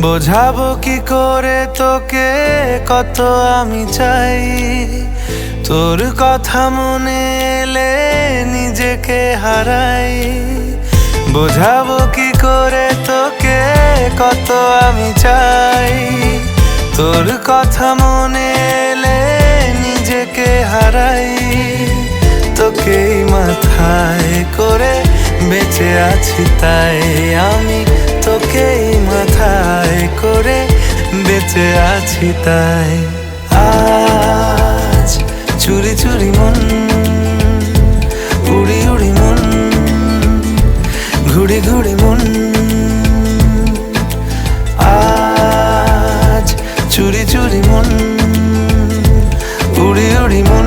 বোঝাবো কি করে তোকে কত আমি চাই, তোর কথা মনে এলে নিজেকে হারাই। বোঝাবো কি করে তোকে কত আমি চাই, তোর কথা মনে এলে নিজেকে হারাই। তোকেই মাথায় করে বেঁচে আছি তাই আমি, তোকেই মাথায় করে বেঁচে আছি তাই। আজ চুরি চুরি মন, উড়ি উড়ি মন, ঘুড়ি ঘুড়ি মন। আজ চুরি চুরি মন, উড়ি উড়ি মন,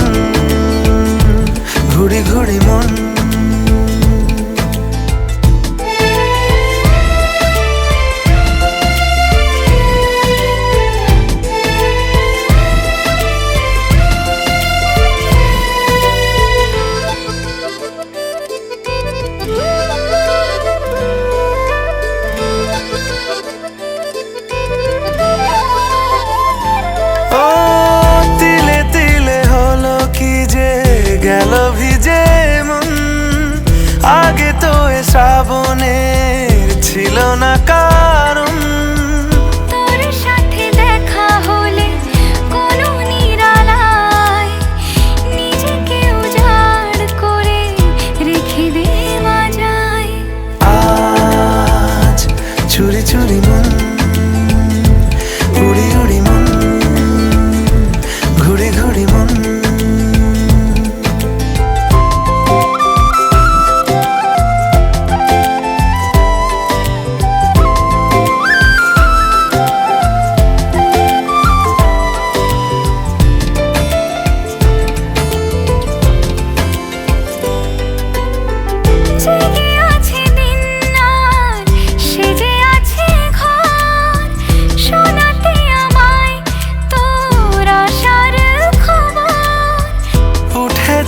ঘুড়ি ঘুড়ি মন। গেল ভিজে মন, আগে তো এ শ্রাবণের ছিল না কারণ। তোর সাথে দেখা হলে কোনো নিরালায় নিজেকে উজাড় করে রেখে দে মাঝায়। আজ চুরি চুরি মন, উড়ি উড়ি মন, ঘুড়ি ঘুড়ি মন।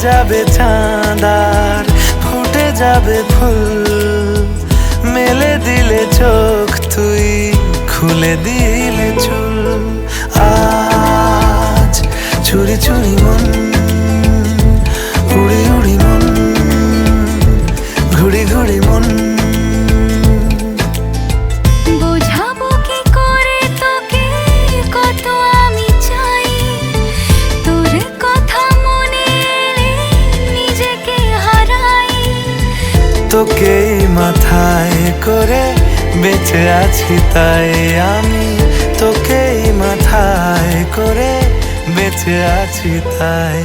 যাবে চাঁদার ফুটে যাবে ফুল, মেলে দিলে চোখ তুই খুলে দিলে চুল। আজ চুরি চুরি মন, উড়ি উড়ি মন, ঘুড়ি ঘুড়ি মন। বোঝাবো কি করে তোকে কত আমি চাই, তোর কথা মনে এলে নিজেকে হারাই। তোকেই মাথায় করে বেঁচে আছি তাই আমি, তোকেই মাথায় করে বেঁচে আছি তাই।